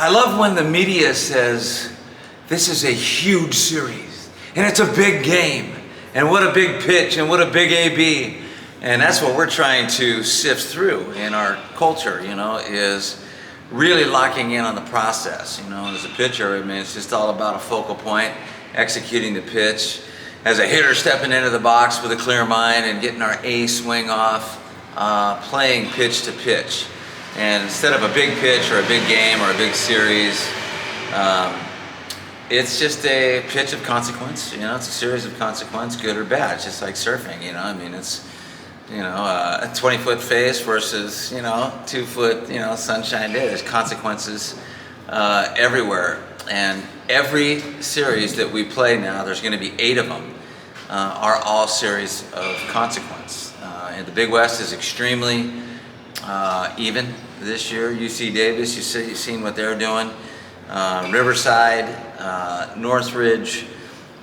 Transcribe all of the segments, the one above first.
I love when the media says, this is a huge series, and it's a big game, and what a big pitch, and what a big AB. And that's what we're trying to sift through in our culture, is really locking in on the process. As a pitcher, it's just all about a focal point, executing the pitch. As a hitter, stepping into the box with a clear mind and getting our A swing off, playing pitch to pitch. And instead of a big pitch or a big game or a big series, it's just a pitch of consequence. It's a series of consequence, good or bad. It's just like surfing. It's a 20-foot face versus 2-foot sunshine day. There's consequences everywhere, and every series that we play now, there's going to be 8 of them, are all series of consequence. And the Big West is extremely even this year. UC Davis, you've seen what they're doing. Riverside, Northridge,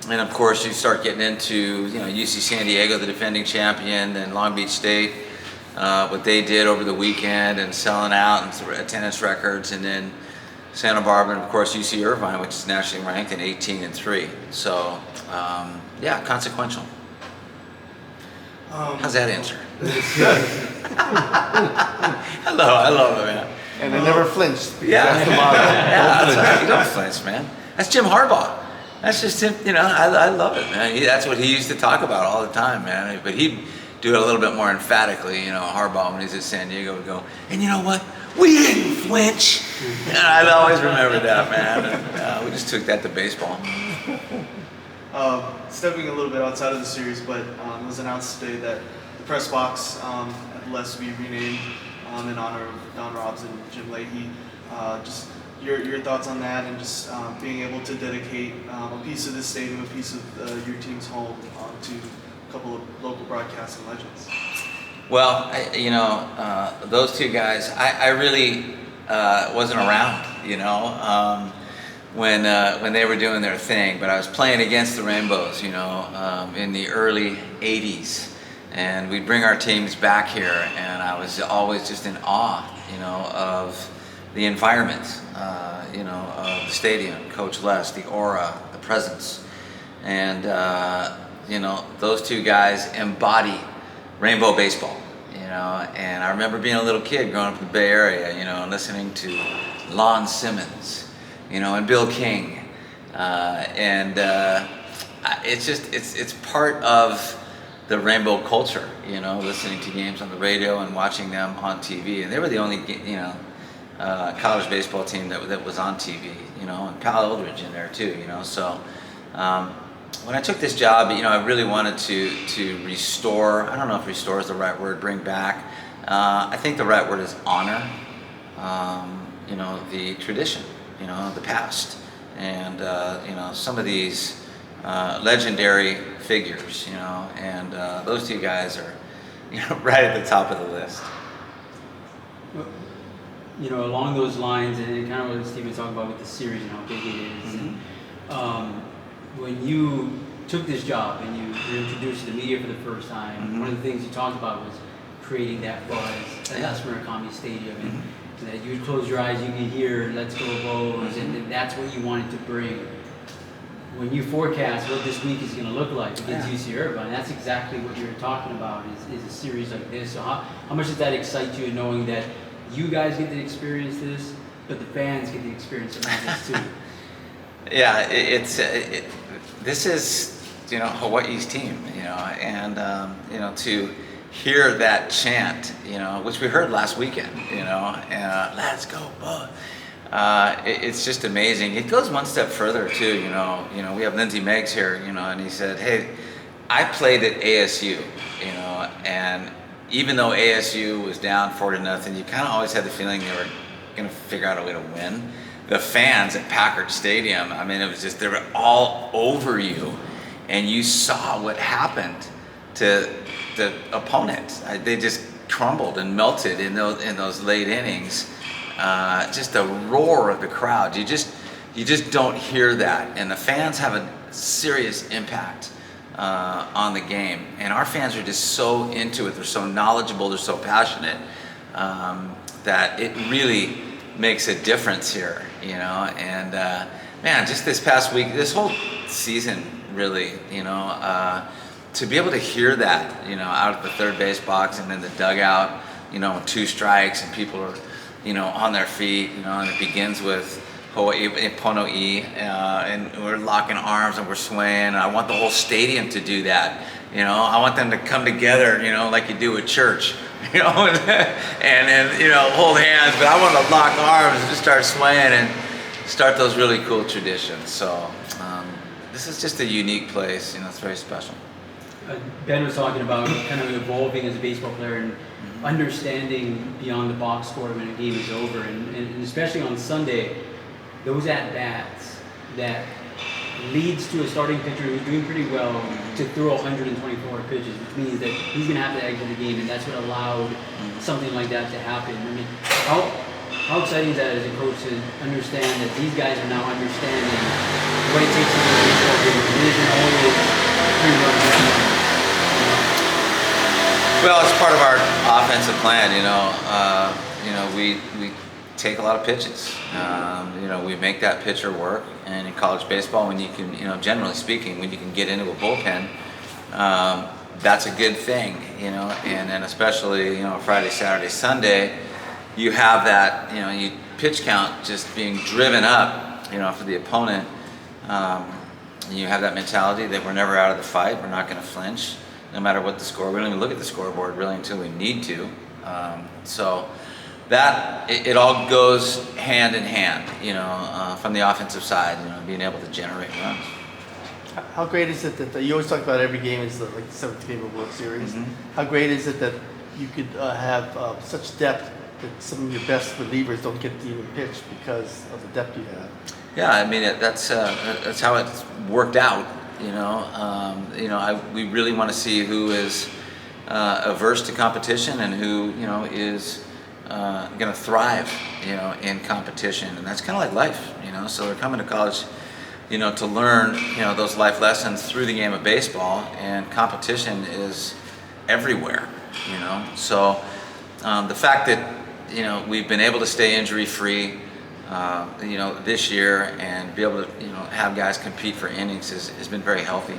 and of course you start getting into UC San Diego, the defending champion, and Long Beach State, what they did over the weekend and selling out and attendance records, and then Santa Barbara, and of course UC Irvine, which is nationally ranked in 18-3. So yeah, consequential. How's that answer? I love it, man. And they never flinched. Yeah, that's right. You don't flinch, man. That's Jim Harbaugh. That's just him. I love it, man. That's what he used to talk about all the time, man. But he'd do it a little bit more emphatically. Harbaugh, when he's at San Diego, would go, and you know what? We didn't flinch. And I'd always remember that, man. And, we just took that to baseball. Stepping a little bit outside of the series, but it was announced today that the press box at Les will be renamed in honor of Don Robs and Jim Leahy. Just your thoughts on that, and just being able to dedicate a piece of this stadium, a piece of your team's home to a couple of local broadcasting legends. Well, those two guys, I really wasn't around, when they were doing their thing, but I was playing against the Rainbows, in the early 80s. And we'd bring our teams back here, and I was always just in awe, of the environment, of the stadium, Coach Les, the aura, the presence. And, those two guys embody Rainbow baseball, and I remember being a little kid growing up in the Bay Area, and listening to Lon Simmons, and Bill King. It's part of the Rainbow culture, listening to games on the radio and watching them on TV. And they were the only, college baseball team that was on TV, and Pal Eldridge in there too, So when I took this job, I really wanted to restore, I don't know if restore is the right word, bring back. I think the right word is honor, the tradition, the past. And, some of these legendary figures, and those two guys are, right at the top of the list. Along those lines, and kind of what Steve was talking about with the series and how big it is. Mm-hmm. And, when you took this job and you were introduced to the media for the first time, mm-hmm. one of the things you talked about was creating that buzz at Murakami Stadium, and Mm-hmm. that you would close your eyes, you could hear "Let's Go Bows," Mm-hmm. and that's what you wanted to bring. When you forecast what this week is going to look like against UC Irvine, that's exactly what you're talking about, is a series like this. So how much does that excite you, knowing that you guys get to experience this, but the fans get to experience some of this too? Yeah, this is, Hawaii's team, and, to hear that chant, which we heard last weekend, and let's go, Bud. It's just amazing. It goes one step further too, we have Lindsey Meggs here, and he said, hey, I played at ASU, and even though ASU was down 4-0, you kind of always had the feeling they were going to figure out a way to win. The fans at Packard Stadium, it was just, they were all over you, and you saw what happened to the opponent. They just crumbled and melted in those late innings. Just the roar of the crowd. You just don't hear that, and the fans have a serious impact on the game. And our fans are just so into it. They're so knowledgeable. They're so passionate that it really makes a difference here, you know. And man, just this past week, this whole season, really, you know, to be able to hear that, you know, out at the third base box and in the dugout, you know, with 2 strikes and people are, you know, on their feet, you know, and it begins with Hawai'i Pono'i, and we're locking arms and we're swaying. And I want the whole stadium to do that, you know. I want them to come together, you know, like you do at church, you know, and you know, hold hands. But I want to lock arms and just start swaying and start those really cool traditions. So this is just a unique place, you know. It's very special. Ben was talking about kind of evolving as a baseball player and understanding beyond the box score when a game is over, and especially on Sunday, those at-bats that leads to a starting pitcher who's doing pretty well to throw 124 pitches, which means that he's going to have to exit the game, and that's what allowed something like that to happen. I mean, how exciting is that as a coach to understand that these guys are now understanding what it takes to win a baseball game? It isn't always 3 runs. Well, it's part of our offensive plan, you know. We take a lot of pitches. You know, we make that pitcher work. And in college baseball, when you can, you know, generally speaking, when you can get into a bullpen, that's a good thing, you know. And then especially, you know, Friday, Saturday, Sunday, you have that, you know, you pitch count just being driven up, you know, for the opponent. You have that mentality that we're never out of the fight. We're not going to flinch, no matter what the score. We don't even look at the scoreboard really until we need to. So that it all goes hand in hand, you know, from the offensive side, you know, being able to generate runs. How great is it that you always talk about every game is like the 7th game of World Series? Mm-hmm. How great is it that you could have such depth that some of your best relievers don't get to even pitch because of the depth you have? Yeah, I mean that's how it's worked out. You know, we really want to see who is averse to competition and who, you know, is going to thrive, you know, in competition. And that's kind of like life, you know. So they're coming to college, you know, to learn, you know, those life lessons through the game of baseball. And competition is everywhere, you know. So the fact that, you know, we've been able to stay injury free, you know, this year, and be able to, you know, have guys compete for innings has been very healthy.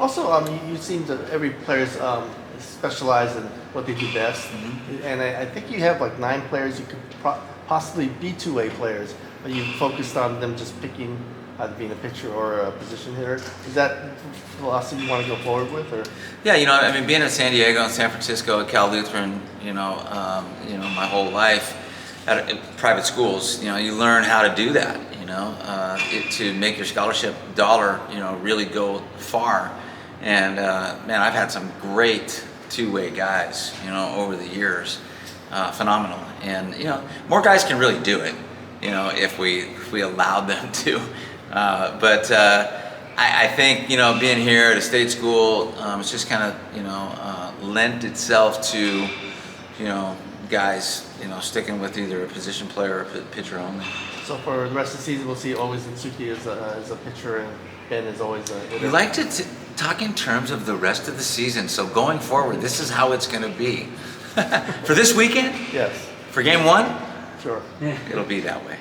Also, you seem to every player's specialize in what they do best, and I think you have like 9 players you could possibly be 2-way players, but you focused on them just picking either being a pitcher or a position hitter. Is that philosophy you want to go forward with, or? Yeah, you know, I mean, being in San Diego and San Francisco at Cal Lutheran, you know, my whole life at private schools, you know, you learn how to do that, you know, to make your scholarship dollar, you know, really go far. And man, I've had some great 2-way guys, you know, over the years, phenomenal. And you know, more guys can really do it, you know, if we allowed them to. But I think, you know, being here at a state school, it's just kind of, you know, lent itself to, you know, guys, you know, sticking with either a position player or a pitcher only. So for the rest of the season, we'll see always Itsuki as a pitcher and Ben is always a hitter. We like to talk in terms of the rest of the season. So going forward, this is how it's going to be. For this weekend? Yes. For game 1? Sure. It'll be that way.